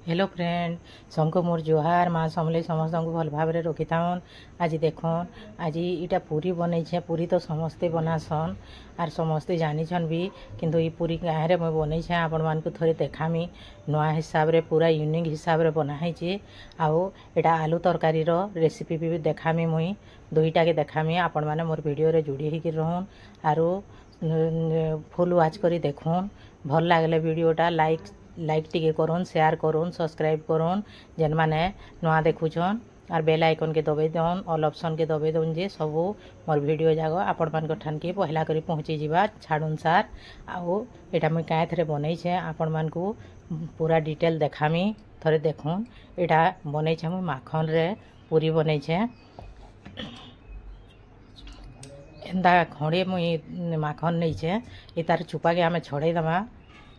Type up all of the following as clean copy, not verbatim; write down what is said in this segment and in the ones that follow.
Hello friend सबको मोर जोहार माँ समले समस्त को भल भाव रखी था। आज देखन आज इटा पूरी बनई पूरी तो समस्ते बनासन आर समस्ते जानिछन भी किंतु ये पूरी गाँव में बनई आपण मान को थोड़े देखामी नुआ हिसाब रे पूरा यूनिक हिसाब रे बनाई आउ एटा आलू तरकारी रेसिपी भी देखामी मुई दुईटा के देखामी आपण माने मोर वीडियो रे जुड़ी होकर रहन आरो फुल वाच करी देखुन भल लागले वीडियोटा लाइक टिके करूँ शेयर करूँ सब्सक्राइब करूँ जेन माने नुआ देखुछन और बेल आइकन के दबे दौन ऑल ऑप्शन के दबे दौन जे सबू मोर वीडियो जाग आपण मान ठान के पहला करी पहुँची जावा छाड़ुन सार आउ एटा मुई काए थरे बनई छे आपण मान को पूरा डिटेल देखामी थरे देखुन एटा बनई छे मुई माखन रे पूरी बनई छे एंदा खड़े मुई माखन नहीं छे ए तार चुपा के आमे छड़े दमा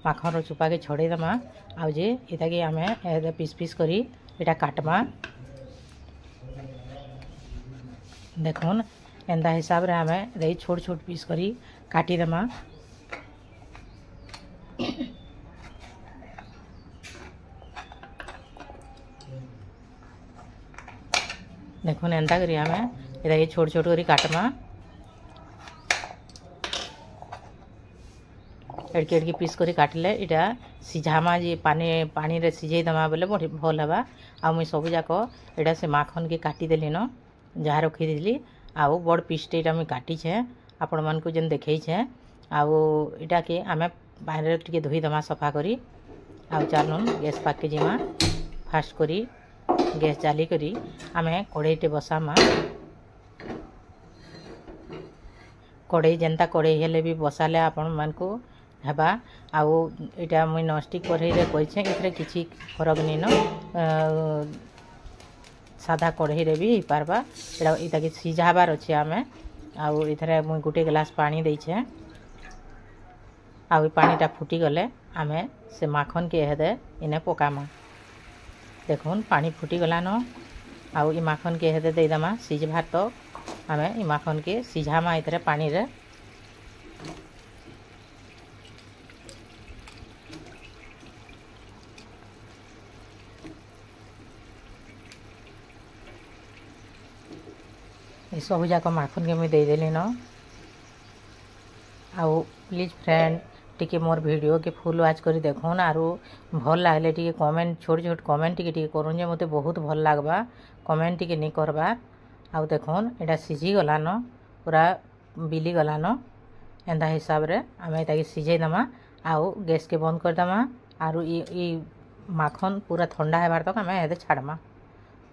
माखन रो चुपा के छड़े दमा आउ जे इता के आमे ए पीस पीस करी एटा काटमा देखुन एंदा हिसाब रे आमे रही छोट छोट पीस करी काटी दमा देखुन एंदा करी आमे एटा के छोट छोट करी काटमा एड़के एड़के पीस करी काटले इटा सिझामा जे पानी रे सिझे दमा बोले भल हवा आ मुई सब जाक एटा से माखन के काटी देली न जहाँ रखी देली आउ बड़ पीसटे एटा मुई काटी छे आपण मान को जेन देखई छे आउ एटा के आमे बाहर टिके धोई दमा सफा करी आउ चालुन गैस पाके जिमा फास्ट करी गैस चाली करी आमे कढ़ईटे बसामा कढ़ई जेनता कढ़ई हेले भी बसाले आपण मान को हेबा आउ एटा मुई नॉनस्टिक कढ़ई रे कइछे एथरे किछि फरक नहीं न सादा कढ़ई रे भी ही पारबा एटा इता के सिझाबार अछि आमे आउ इथरे मुई गुटे गिलास पानी देइ छे आउ पानीटा फुटी गले आमे से माखन के हेदे इने पकामा देखुन पानी फुटी गला न आउ ई माखन के हेदे दे दमा सिझबार तो आमे ई माखन के सिझामा इथरे पानी रे सब जाक माखन के मुई देदेली न आउ प्लीज फ्रेंड टिके मोर वीडियो के फुल वाच करी देखुन आरो भल लागले टिके कमेंट छोट छोट कमेंट टिके करूँ जे मते बहुत भल लागबा कमेंट टिके नहीं करबा आउ देखुन एटा सिझी गला न पूरा बिली गला न एंदा हिसाब रे आमे ताके सिझे दमा आउ गैस के बंद कर दमा आरो ई माखन पूरा ठंडा हेबार तक आमे हेदे छाड़मा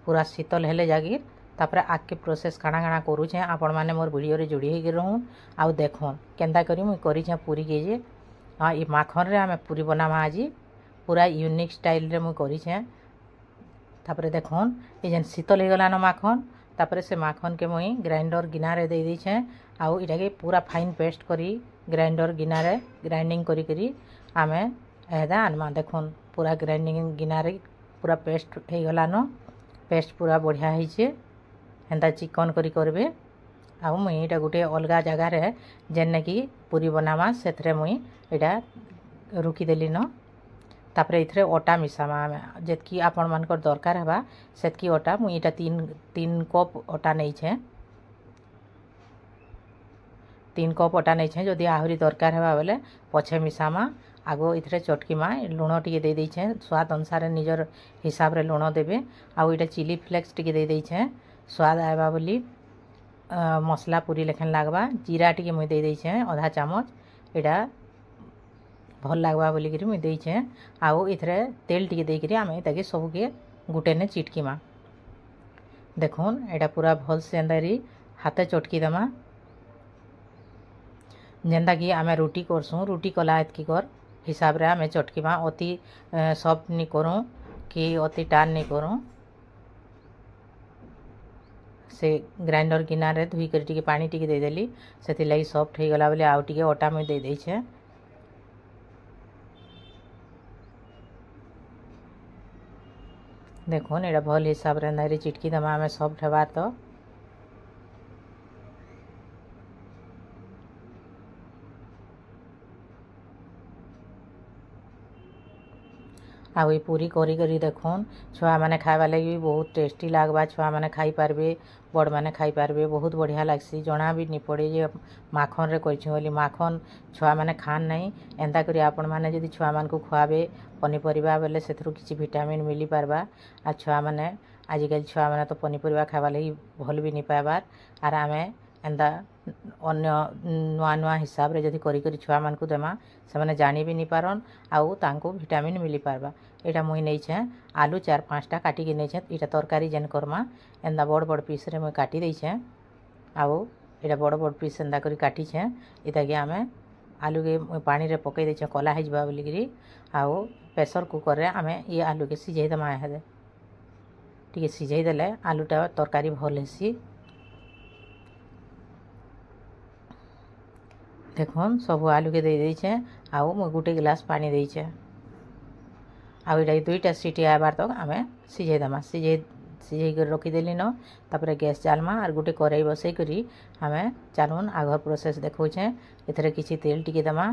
पूरा शीतल हेले जागिर तापर आगे प्रोसेस काଣା काଣା करूछे आपण माने मोर वीडियो रे जुड़ी होकर रहूँ आउ देखुन केंदा करी मुई करीछे पूरी के जे हाँ ये माखन रे आमे पूरी बनामा आज पूरा यूनिक स्टाइल रे मुई करीछे तापर देखुन ये जेन शीतल हो गला न माखन तापर से माखन के मुई ग्राइंडर गिना रे दे देछे आउ इटा के पूरा फाइन पेस्ट करी ग्राइंडर गिना रे ग्राइंडिंग करी करी आमे एदा आनमा देखुन पूरा ग्राइंडिंग गिना रे पूरा पेस्ट हो गला न पेस्ट पूरा बढ़िया होइछे हेन्ता चिकन करी करबे आउ मुई एटा गुटे अलगा जगह रे जेन्ने कि पूरी बनामा सेथरे मुई एटा रुकी देली न तापरे इथरे ओटा मिसामा जेतकी आपण मानकर दरकार हेबा सेतकी ओटा मुई एटा तीन कप ओटा नहीं छे 3 कप ओटा नहीं छे जदि आहुरी दरकार हेबा बोले पछे मिसामा आगो इथरे चटकीमा लुण टिके दे देछे स्वाद अनुसार निजर हिसाब रे लुण देबे आउ एटा चिली फ्लेक्स टिके दे देछे स्वाद आएबा बोली मसला पूरी लेखन लागबा जीरा टिके मुई दे देछे आधा चामच एटा भल लागबा बोली करी मुई देछे आउ इथरे तेल टिके दे करी आमे ताके सब के गुटे ने चिटकीमा देखुन एटा पूरा भल से अंदरी हाथे चटकी दमा जेंदा कि आमे रोटी करसु रोटी कला एतकी कर हिसाब रे आमे चटकीमा अति सॉफ्ट नहीं करूँ कि अति टान नहीं करूँ से ग्राइंडर गिना रे धुई कर टिके पानी टिके दे देली सेति लई सॉफ्ट हो गला बोले आउ टिके ओटा में दे देछे देखुन एटा भल हिसाब रे नारी चिटकी दमा आमे सॉफ्ट हेबा तो आउ ये पूरी करी करी देखुन छुआ मैंने खाइबा लगी भी बहुत टेस्टी लागबा। छुआ मैंने खाई पारबे, बड़ मैंने खाई पारबे, बहुत बढ़िया लागसी। जना भी नहीं पड़े जे माखन रे करछु बोली। माखन छुआ मैंने खान नहीं, एंता करी आपण मैंने यदि छुआ मान को खुआबे पनीपरिया बेले सेथुरु किछि विटामिन मिली पारबा। आ छुआ मैंने आजिकल छुआ मैंने तो पनीपरिया खाइबा लगी भल भी नहीं पाइबार। आर आमे एंता अन्य नुआ नुआ हिसाब रे जदि करी करी छुआ मान को देमा से माने जानी भी नहीं पारन, आउ तांको विटामिन मिली पारबा। एटा मुई नहीं छे आलू 4-5टा काटी के नहीं छे। एटा तरकारी जेन करमा एंदा बड़ बड़ पीस रे मुई काटी देई छे। आउ एटा बड़ बड़ पीस एंदा करी काटी छे। एटा के आमे आलू के पानी रे पकई दे छे कला हे जबा बोली करी। आउ प्रेशर कुकर रे आमे ये आलू के सिझाई दमा हेदे। टिके सिझाई देले आलूटा तरकारी भल हेसी। देखुन सब आलू के दे छे। आउ मुई गुटे गिलास पानी दे छे। आउ एटा 2टा सीटी आबार तक आमे सिझाई दमा। सिझाई कर रखी देली न। तापर गैस चालमा आर गुटे कढ़ाई बसई करी आमे चालुन आगर प्रोसेस देखौ छे। एथरे किछि तेल टिके दमा।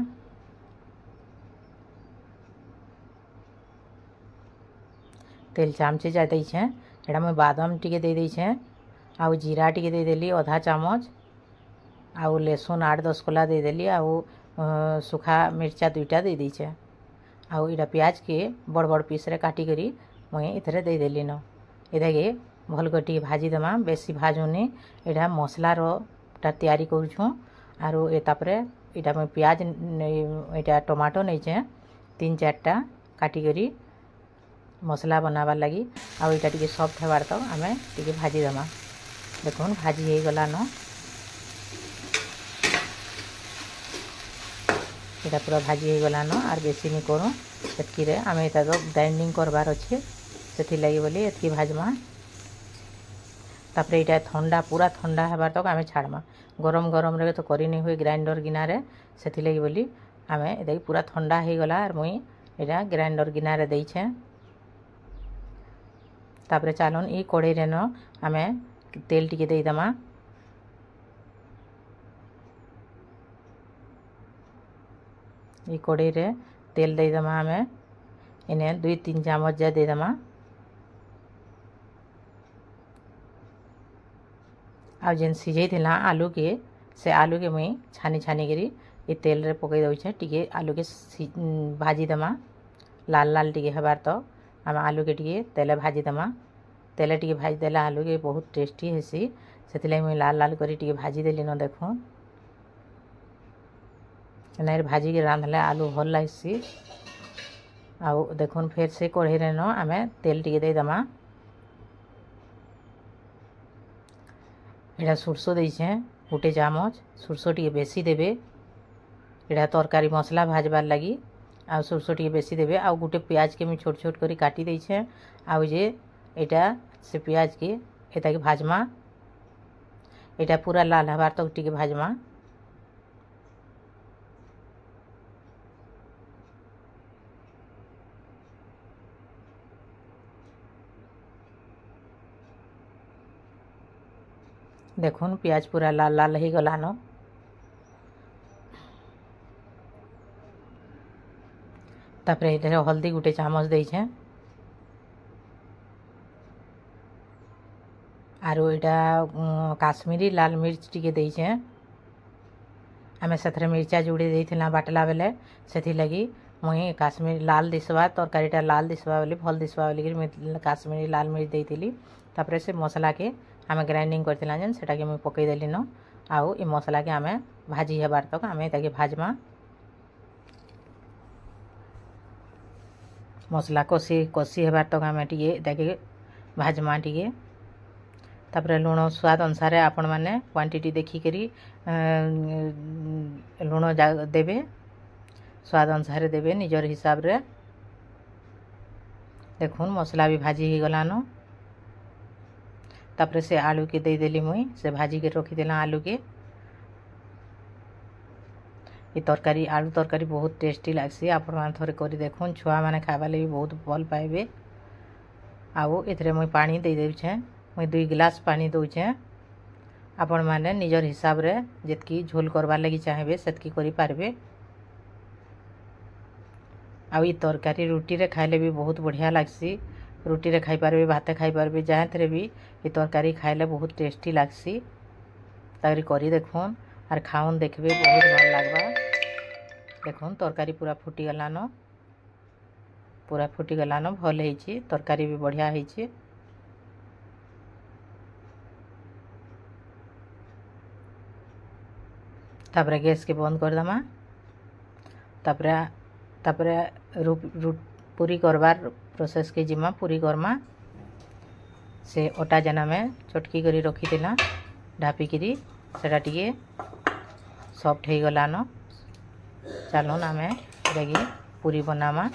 तेल चामचे जा दे छे। एटा मुई बादाम टिके दे छे। आउ जीरा टिके दे देली आधा चामच। आउ लहसुन 8-10 कोला दे देली। आउ सुखा मिर्चा 2टा दे दी छे। आउ इटा प्याज के बड़ बड़ पीस रे काटी करी मुई इथरे दे देली न। एदा के भल कटी भाजी दमा, बेसी भाजुनी। एटा मसला रो ता तैयारी करूछु। आरो ए तापरे इटा मुई प्याज एटा टमाटो नै छे 3-4टा काटी करी मसला बनावा लगी। आउ इटा टिके सॉफ्ट हेबार तक आमे टिके भाजी दमा। देखुन भाजी हे गला न। एटा पूरा भाजी हो गला न। आर बेसी नहीं करूँ सेतकी रे आमे एटा तो ग्राइंडिंग करबार अच्छे सेथि लगी बोली एतकी भाजमा। तापरे एटा ठंडा पूरा ठंडा हेबार तक आमे छाड़मा। गरम गरम रे तो करी नहीं हुए ग्राइंडर गिना रे सेथि लगी बोली आमे एटा पूरा ठंडा हे गला। आर मुई एटा ग्राइंडर गिना रे देई छे। तापरे चालुन ई कढ़ाई रे न आमे तेल टिके देई दमा। ये कढ़ाई रे तेल दे दमा। आमे इने 2-3 चामच जा दे दमा। आ जेन सिझाई थिला आलू के से आलू के मुई छानी छानी करी ये तेल रे पकई दउ छे। टिके आलू के भाजी दमा लाल लाल टिके हेबार तो आमे आलू के टिके तेले भाजी दमा। तेले टिके भाजी देला आलू के बहुत टेस्टी हेसी। सेथिले मुई लाल लाल करी टिके भाजी देली न। देखो नाइर भाजी के रांधले आलू भल लागसी। आउ देखुन फेर से कढ़ाई रे न आमे तेल टिके दे दमा। एटा सुरसो दे छे 1 चामच। सुरसो टिके बेसी देबे। एटा तरकारी मसला भाजबार लगी। आउ सुरसो टिके बेसी देबे। आउ गुटे प्याज के मैं छोट छोट करी काटी दे छे। आउ जे एटा से प्याज के एटा के भाजमा। एटा पूरा लाल हबार तक टिके भाजमा। देखुन प्याज पूरा लाल लाल ही गला न। तापरे एटा हल्दी गुटे चामच दे छे। आरो एटा काश्मीरी लाल मिर्च टिके दे छे। आमे सेथरे मिर्चा जोड़ी देथिला बाटला बेले सेथि लगी मुई काश्मीरी लाल दिसवा तरकारीटा लाल दिसवा बोली भल दिसवा बोली मुई काश्मीरी लाल मिर्च देइतिली। तापरे से मसला के आमे ग्राइंडिंग करथिला जेन सेटा के मुई पकई देली न। आउ ए मसला के आमे भाजी हेबार तक आमे ताके भाजमा। मसला कसी हेबार तक आमे टिके ताके भाजमा टिके। तापरे लुण स्वाद अनुसार आपण माने क्वांटिटी देखी करी लुण देबे। स्वाद अनुसार देबे निजर हिसाब रे। देखुन मसला भी भाजी ही गला न। तापरे से आलू के दे देली मुई से भाजी के रखी देला आलू के। ये तरकारी आलू तरकारी बहुत टेस्टी लागसी। आपण माने थोड़े करी देखुन छुआ माने खाइबा लगी बहुत भल पाइबे। आउ एथरे मुई पानी दे देउ छे। मुई 2 गिलास पानी दउ छे। आपण माने निजर हिसाब रे जेतकी झोल करबा लगी चाहेबे सेतकी करी पारबे। आ तरकारी रुटी रे खाइले भी बहुत बढ़िया लागसी। रुटी रे खाई पारबे, भाते खाई पारबे, जहाँ थरे भी ये तरकारी खाइले बहुत टेस्टी लागसी। ताकि करी देखुन आर खाउन देखबे बहुत भल लागबा। देखुन तरकारी पूरा फुटी गलानो, पूरा फुटी गलानो, भल ହେଇଛି, तरकारी भी बढ़िया ହେଇଛି। तापरे गैस के बंद कर दमा। तापरे पूरी करबार प्रोसेस के जिमा पूरी करमा। से अटा जेना में चटकी करी रखी थिला ढापी करी सेटा टिके सॉफ्ट हो गलानो। चलो ना में रेगी पूरी बनामा।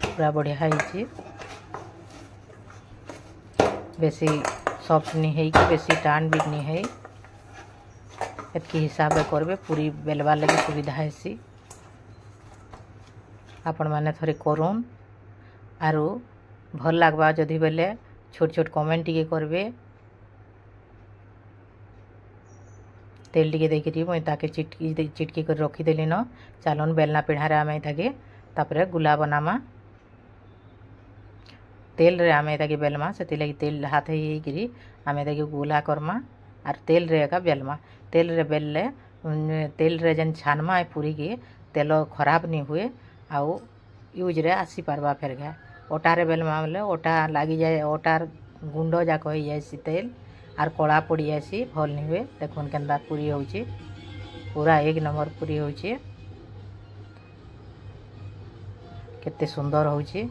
पूरा बढ़िया है, बेसी सॉफ्ट नहीं है कि बेसी टाण भी नहीं है। एतकी हिसाब से करबे पूरी बेलवार लगे सुविधा है। आपण माने थरे करूँ आरु भल लागबा जदि बेले छोट छोट कमेंट टिके करबे। तेल टिके देकरी मुई ताके चिटकी कर रखी देली न। चालन बेलना पिढ़ारे आमे ताके तापरे गुला बनामा। तेल रे आमे ताके बेलमा, से लगी तेल हाथ ही आमे ताके गुला करमा आर तेल रे का बेलमा। तेल रे बेलले तेल रे जन छानमा है पूरी के तेल खराब नहीं हुए आउ यूज रे आसी पारबा। फेर गए ओटारे बेलमा बोले ओटा लगी जाए, ओटार गुंड जाक हो जाए तेल आर कड़ा पड़ी जाए, भल नहीं हुए। देखुन केंदा पूरी होची, पूरा एक नंबर पूरी होची, केते सुंदर होची,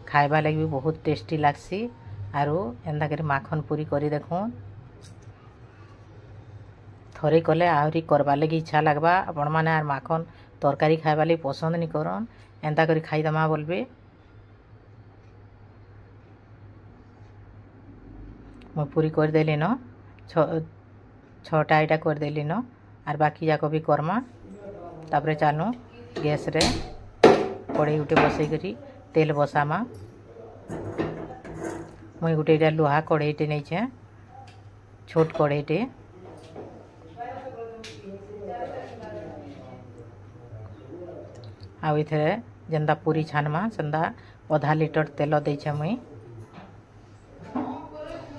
खाइबा लगी भी बहुत टेस्टी लागसी। आरु एंदा कर माखन पूरी करी देखुन, थरे कले आहरी करवा लगी इच्छा लगवा। आपण माने आर माखन तरकारी खाइबा लगी पसंद नहीं करन, एंदा करी खाई दमा बोलबे। मैं पूरी कर देली न, छटा इटा कर देली न, आर बाकी जाक भी करमा। तापरे चालू गैस रे कड़े गुटे बसई करी तेल बसामा। मुई गुटे इटा लुहा कड़ेटे नहीं छे, छोट कड़ेटे। आउ इथे जेंदा पूरी छानमा सेंदा आधा लीटर तेल देछे मुई।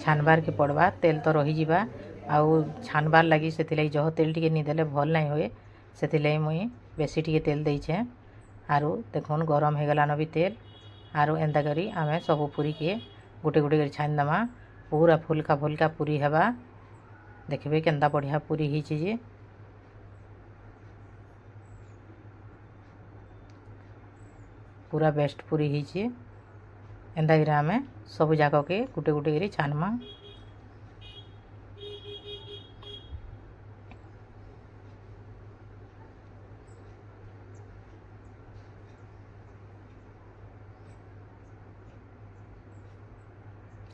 छानबार के पड़वा, तेल तो रही जीवा आउ छानबार लगी से जह तेल टिके नहीं देले भल नहीं हुए। से मुई बेसी टिके तेल देछे। आरु देखुन गरम हो गलान भी तेल। आरु एंदा करी आमे सब पूरी के गुटे गुटे कर छान दमा। पूरा फुलका फुलका पूरी हेबा। देखबे केंदा बढ़िया पूरी हिची जे, पूरा बेस्ट पूरी हिची। एंदा गिरा आमे सब जाक के गुटे गुटे करी छानमा।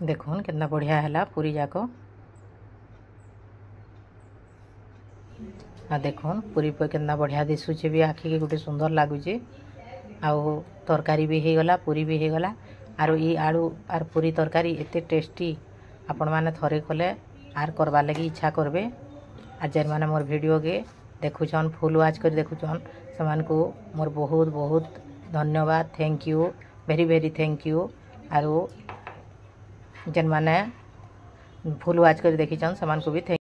देखुन कितना बढ़िया है पूरी जाक। आ देखुन पूरी पे कितना बढ़िया दिशुचे भी, आखि के गोटे सुंदर लगुचे। आउ तरकारी भी हो गला, पूरी भी हो गला। आरो ई आलू आर पूरी तरकारी एते टेस्टी, आपण माने थरे कले आर करवा लगी इच्छा करबे। आ जेन माने मोर वीडियो के देखुछन, फुल वाच कर देखुछन, समान को मोर बहुत बहुत धन्यवाद। Thank you, very very thank you. आरो जेन माने फुल वाच कर देखिछन समान को भी